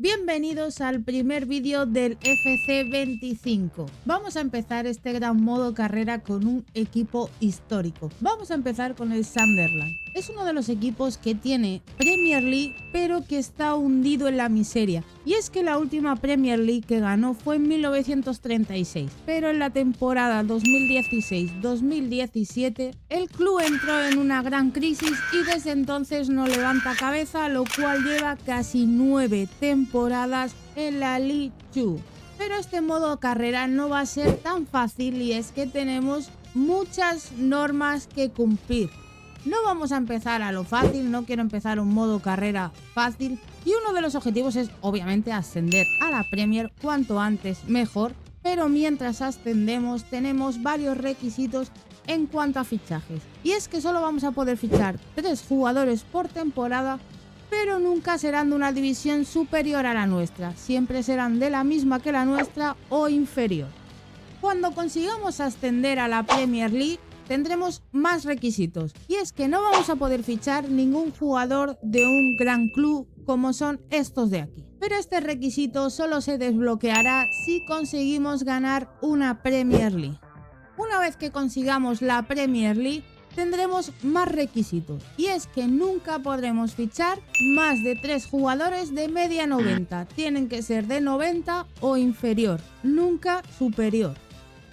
Bienvenidos al primer vídeo del FC25. Vamos a empezar este gran modo carrera con un equipo histórico. Vamos a empezar con el Sunderland. Es uno de los equipos que tiene Premier League, pero que está hundido en la miseria. Y es que la última Premier League que ganó fue en 1936, pero en la temporada 2016-2017 el club entró en una gran crisis y desde entonces no levanta cabeza, lo cual lleva casi 9 temporadas en la League 2. Pero este modo carrera no va a ser tan fácil y es que tenemos muchas normas que cumplir. No vamos a empezar a lo fácil, no quiero empezar un modo carrera fácil y uno de los objetivos es obviamente ascender a la Premier cuanto antes mejor, pero mientras ascendemos tenemos varios requisitos en cuanto a fichajes. Y es que solo vamos a poder fichar 3 jugadores por temporada, pero nunca serán de una división superior a la nuestra, siempre serán de la misma que la nuestra o inferior. Cuando consigamos ascender a la Premier League tendremos más requisitos y es que no vamos a poder fichar ningún jugador de un gran club como son estos de aquí. Pero este requisito solo se desbloqueará si conseguimos ganar una Premier League. Una vez que consigamos la Premier League tendremos más requisitos y es que nunca podremos fichar más de 3 jugadores de media 90. Tienen que ser de 90 o inferior, nunca superior.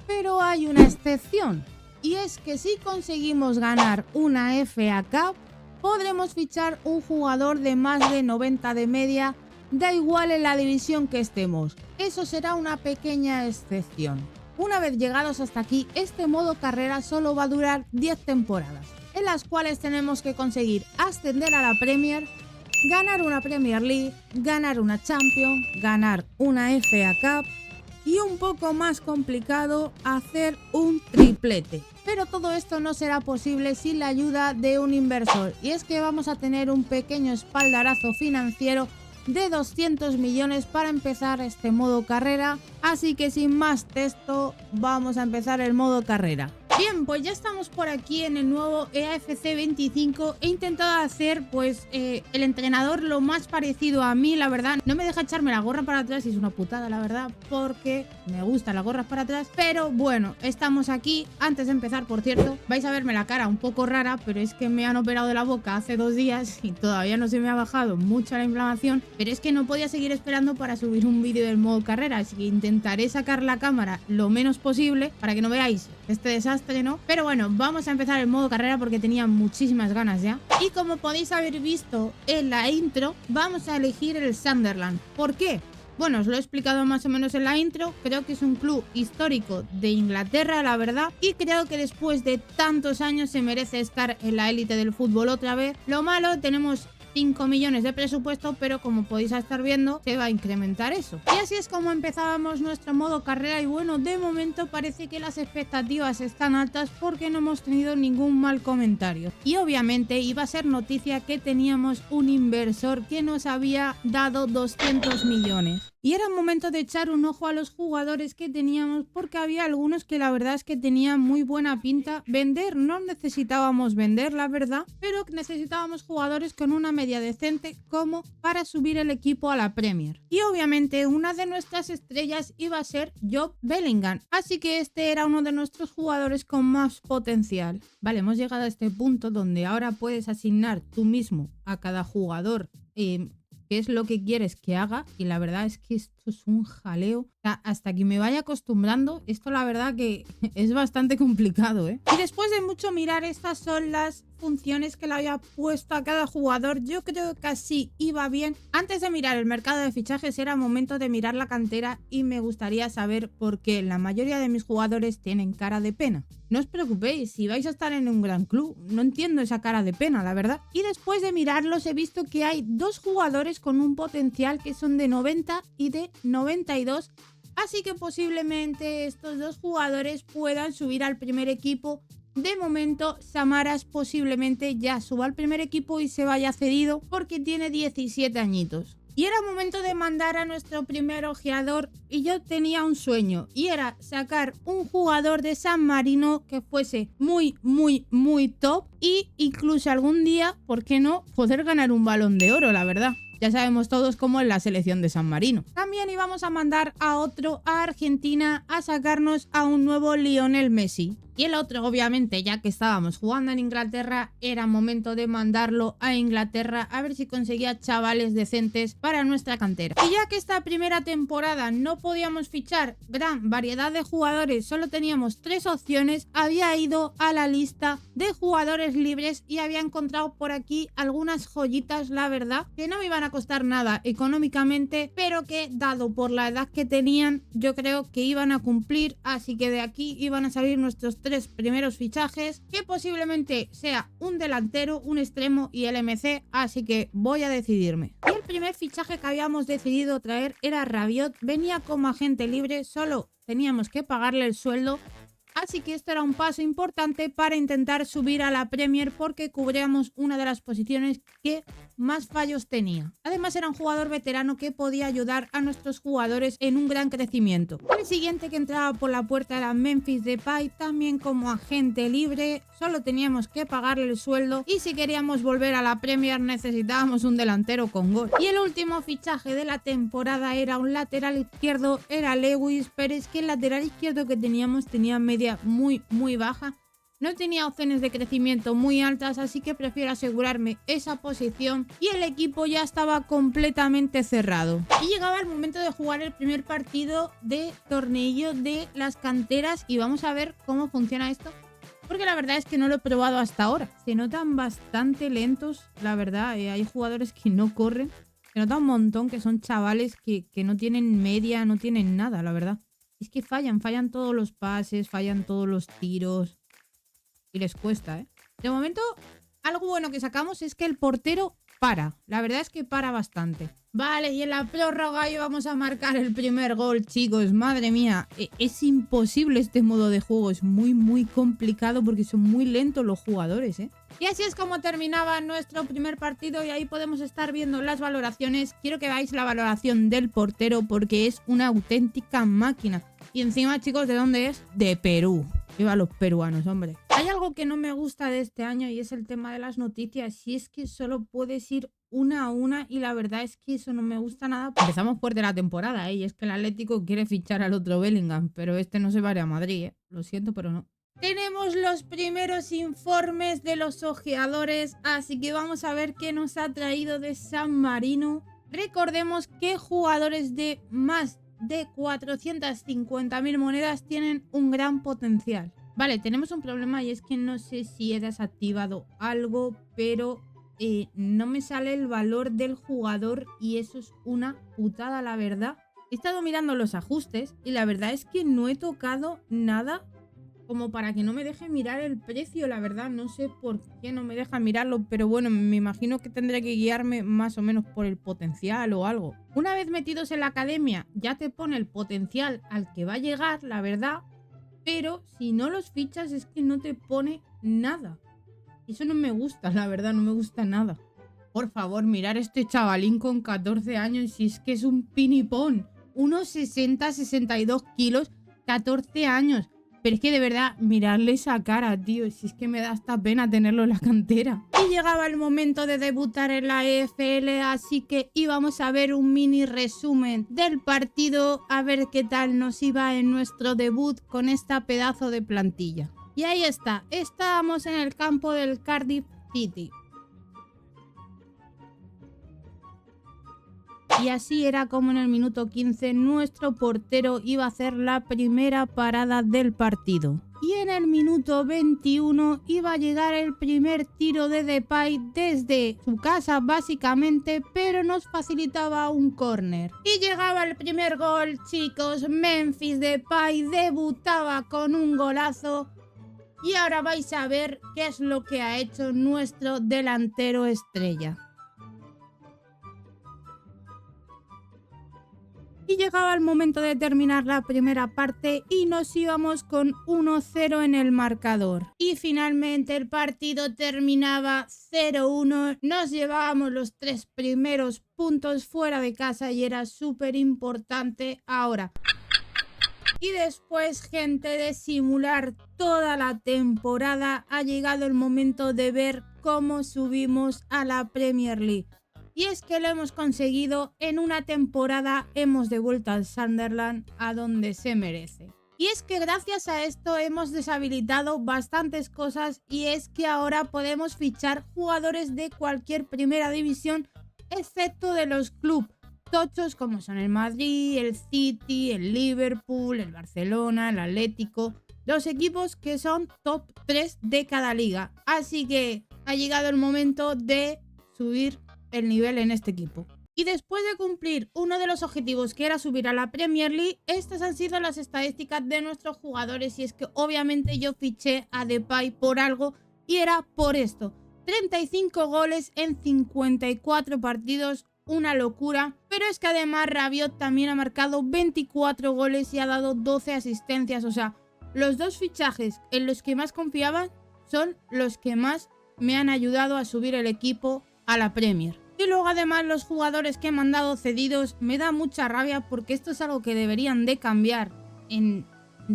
Pero hay una excepción. Y es que si conseguimos ganar una FA Cup, podremos fichar un jugador de más de 90 de media, da igual en la división que estemos. Eso será una pequeña excepción. Una vez llegados hasta aquí, este modo carrera solo va a durar 10 temporadas, en las cuales tenemos que conseguir ascender a la Premier, ganar una Premier League, ganar una Champions, ganar una FA Cup, y un poco más complicado hacer un triplete. Pero todo esto no será posible sin la ayuda de un inversor y es que vamos a tener un pequeño espaldarazo financiero de 200 millones para empezar este modo carrera, así que sin más texto vamos a empezar el modo carrera. Bien, pues ya estamos por aquí en el nuevo EAFC 25. He intentado hacer pues el entrenador lo más parecido a mí, la verdad. No me deja echarme la gorra para atrás y es una putada, la verdad, porque me gustan las gorras para atrás. Pero bueno, estamos aquí. Antes de empezar, por cierto, vais a verme la cara un poco rara, pero es que me han operado de la boca hace 2 días y todavía no se me ha bajado mucho la inflamación. Pero es que no podía seguir esperando para subir un vídeo del modo carrera, así que intentaré sacar la cámara lo menos posible para que no veáis este desastre, ¿no? Pero bueno, vamos a empezar el modo carrera porque tenía muchísimas ganas ya. Y como podéis haber visto en la intro, vamos a elegir el Sunderland. ¿Por qué? Bueno, os lo he explicado más o menos en la intro. Creo que es un club histórico de Inglaterra, la verdad. Y creo que después de tantos años se merece estar en la élite del fútbol otra vez. Lo malo, tenemos 5 millones de presupuesto, pero como podéis estar viendo, se va a incrementar eso. Y así es como empezábamos nuestro modo carrera y bueno, de momento parece que las expectativas están altas porque no hemos tenido ningún mal comentario. Y obviamente iba a ser noticia que teníamos un inversor que nos había dado 200 millones. Y era momento de echar un ojo a los jugadores que teníamos porque había algunos que la verdad es que tenían muy buena pinta. Vender no necesitábamos vender, la verdad, pero necesitábamos jugadores con una media decente como para subir el equipo a la Premier. Y obviamente una de nuestras estrellas iba a ser Job Bellingham, así que este era uno de nuestros jugadores con más potencial. Vale, hemos llegado a este punto donde ahora puedes asignar tú mismo a cada jugador qué es lo que quieres que haga y la verdad es que esto es un jaleo. O sea, hasta que me vaya acostumbrando, esto la verdad que es bastante complicado, ¿eh? Y después de mucho mirar, estas son las funciones que le había puesto a cada jugador. Yo creo que así iba bien. Antes de mirar el mercado de fichajes era momento de mirar la cantera y me gustaría saber por qué la mayoría de mis jugadores tienen cara de pena. No os preocupéis, si vais a estar en un gran club, no entiendo esa cara de pena, la verdad. Y después de mirarlos he visto que hay 2 jugadores con un potencial que son de 90 y de 92. Así que posiblemente estos 2 jugadores puedan subir al primer equipo. De momento, Samaras posiblemente ya suba al primer equipo y se vaya cedido porque tiene 17 añitos. Y era momento de mandar a nuestro primer ojeador y yo tenía un sueño y era sacar un jugador de San Marino que fuese muy top y incluso algún día, ¿por qué no?, poder ganar un Balón de Oro, la verdad. Ya sabemos todos cómo es la selección de San Marino. También íbamos a mandar a otro a Argentina a sacarnos a un nuevo Lionel Messi. Y el otro, obviamente, ya que estábamos jugando en Inglaterra, era momento de mandarlo a Inglaterra a ver si conseguía chavales decentes para nuestra cantera. Y ya que esta primera temporada no podíamos fichar gran variedad de jugadores, solo teníamos 3 opciones, había ido a la lista de jugadores libres y había encontrado por aquí algunas joyitas, la verdad, que no me iban a costar nada económicamente, pero que, dado por la edad que tenían, yo creo que iban a cumplir, así que de aquí iban a salir nuestros 3 primeros fichajes, que posiblemente sea un delantero, un extremo y el MC, así que voy a decidirme. Y el primer fichaje que habíamos decidido traer era Rabiot, venía como agente libre, solo teníamos que pagarle el sueldo. Así que esto era un paso importante para intentar subir a la Premier porque cubríamos una de las posiciones que más fallos tenía. Además era un jugador veterano que podía ayudar a nuestros jugadores en un gran crecimiento. El siguiente que entraba por la puerta era Memphis Depay, también como agente libre. Solo teníamos que pagarle el sueldo y si queríamos volver a la Premier necesitábamos un delantero con gol. Y el último fichaje de la temporada era un lateral izquierdo, era Lewis, pero es que el lateral izquierdo que teníamos tenía media muy baja, no tenía opciones de crecimiento muy altas, así que prefiero asegurarme esa posición y el equipo ya estaba completamente cerrado. Y llegaba el momento de jugar el primer partido de torneo de las canteras y vamos a ver cómo funciona esto, porque la verdad es que no lo he probado hasta ahora. Se notan bastante lentos, la verdad, hay jugadores que no corren, se nota un montón que son chavales que no tienen media, no tienen nada, la verdad. Es que fallan todos los pases, fallan todos los tiros. Y les cuesta, ¿eh? De momento, algo bueno que sacamos es que el portero para. La verdad es que para bastante. Vale, y en la prórroga íbamos a marcar el primer gol, chicos. Madre mía, es imposible este modo de juego. Es muy complicado porque son muy lentos los jugadores, ¿eh? Y así es como terminaba nuestro primer partido y ahí podemos estar viendo las valoraciones. Quiero que veáis la valoración del portero porque es una auténtica máquina. Y encima, chicos, ¿de dónde es? De Perú. Viva los peruanos, hombre. Hay algo que no me gusta de este año y es el tema de las noticias. Y es que solo puedes ir una a una y la verdad es que eso no me gusta nada. Empezamos fuerte la temporada, ¿eh? Y es que el Atlético quiere fichar al otro Bellingham, pero este no se va a ir a Madrid, ¿eh? Lo siento, pero no. Tenemos los primeros informes de los ojeadores, así que vamos a ver qué nos ha traído de San Marino. Recordemos que jugadores de más de 450.000 monedas tienen un gran potencial. Vale, tenemos un problema y es que no sé si he desactivado algo, pero no me sale el valor del jugador y eso es una putada, la verdad. He estado mirando los ajustes y la verdad es que no he tocado nada como para que no me deje mirar el precio, la verdad. No sé por qué no me deja mirarlo, pero bueno, me imagino que tendré que guiarme más o menos por el potencial o algo. Una vez metidos en la academia, ya te pone el potencial al que va a llegar, la verdad, pero si no los fichas es que no te pone nada. Eso no me gusta, la verdad, no me gusta nada. Por favor, mirar este chavalín con 14 años, si es que es un pinipón. Unos 60, 62 kilos, 14 años. Pero es que de verdad, mirarle esa cara, tío, si es que me da hasta pena tenerlo en la cantera. Y llegaba el momento de debutar en la EFL, así que íbamos a ver un mini resumen del partido, a ver qué tal nos iba en nuestro debut con esta pedazo de plantilla. Y ahí está, estábamos en el campo del Cardiff City. Y así era como en el minuto 15 nuestro portero iba a hacer la primera parada del partido. Y en el minuto 21 iba a llegar el primer tiro de Depay desde su casa básicamente, pero nos facilitaba un córner. Y llegaba el primer gol, chicos. Memphis Depay debutaba con un golazo. Y ahora vais a ver qué es lo que ha hecho nuestro delantero estrella. Y llegaba el momento de terminar la primera parte y nos íbamos con 1-0 en el marcador. Y finalmente el partido terminaba 0-1. Nos llevábamos los 3 primeros puntos fuera de casa y era súper importante ahora. Y después, gente, de simular toda la temporada, ha llegado el momento de ver cómo subimos a la Premier League. Y es que lo hemos conseguido, en una temporada hemos devuelto al Sunderland a donde se merece. Y es que gracias a esto hemos deshabilitado bastantes cosas, y es que ahora podemos fichar jugadores de cualquier primera división, excepto de los clubes tochos como son el Madrid, el City, el Liverpool, el Barcelona, el Atlético, los equipos que son top 3 de cada liga. Así que ha llegado el momento de subir el nivel en este equipo. Y después de cumplir uno de los objetivos, que era subir a la Premier League, estas han sido las estadísticas de nuestros jugadores. Y es que obviamente yo fiché a Depay por algo, y era por esto: 35 goles en 54 partidos, una locura. Pero es que además Rabiot también ha marcado 24 goles y ha dado 12 asistencias. O sea, los dos fichajes en los que más confiaba son los que más me han ayudado a subir el equipo a la Premier. Y luego además los jugadores que he mandado cedidos, me da mucha rabia, porque esto es algo que deberían de cambiar en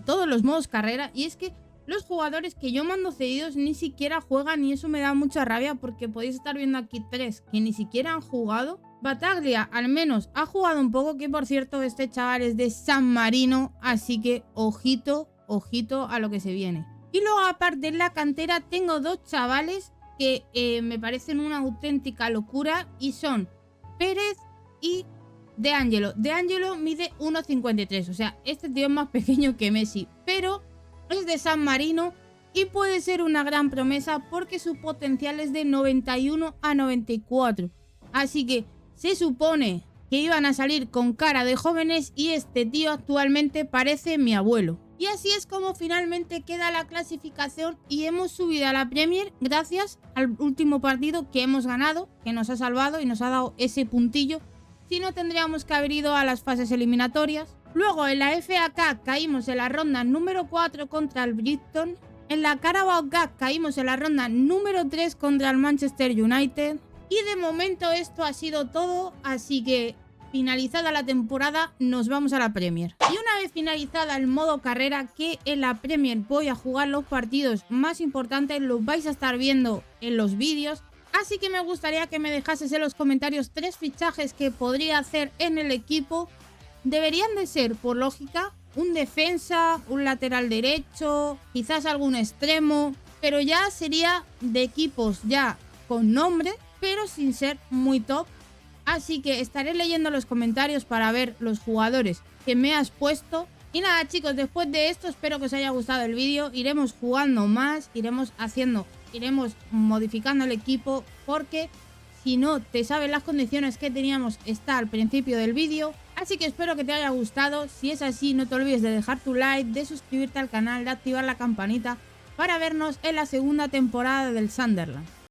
todos los modos carrera. Y es que los jugadores que yo mando cedidos ni siquiera juegan, y eso me da mucha rabia, porque podéis estar viendo aquí 3 que ni siquiera han jugado. Battaglia al menos ha jugado un poco, que por cierto este chaval es de San Marino, así que ojito a lo que se viene. Y luego aparte en la cantera tengo 2 chavales que me parecen una auténtica locura, y son Pérez y De Angelo. De Angelo mide 1,53, o sea, este tío es más pequeño que Messi, pero es de San Marino y puede ser una gran promesa, porque su potencial es de 91 a 94. Así que se supone que iban a salir con cara de jóvenes, y este tío actualmente parece mi abuelo. Y así es como finalmente queda la clasificación, y hemos subido a la Premier gracias al último partido que hemos ganado, que nos ha salvado y nos ha dado ese puntillo. Si no, tendríamos que haber ido a las fases eliminatorias. Luego en la FA Cup caímos en la ronda número 4 contra el Brighton. En la Carabao Cup caímos en la ronda número 3 contra el Manchester United. Y de momento esto ha sido todo, así que finalizada la temporada nos vamos a la Premier. Y una vez finalizada el modo carrera, que en la Premier voy a jugar los partidos más importantes, los vais a estar viendo en los vídeos. Así que me gustaría que me dejases en los comentarios 3 fichajes que podría hacer en el equipo. Deberían de ser, por lógica, un defensa, un lateral derecho, quizás algún extremo, pero ya sería de equipos ya con nombre, pero sin ser muy top. Así que estaré leyendo los comentarios para ver los jugadores que me has puesto. Y nada, chicos, después de esto espero que os haya gustado el vídeo. Iremos jugando más, iremos modificando el equipo, porque si no te sabes las condiciones que teníamos está al principio del vídeo. Así que espero que te haya gustado. Si es así, no te olvides de dejar tu like, de suscribirte al canal, de activar la campanita, para vernos en la segunda temporada del Sunderland.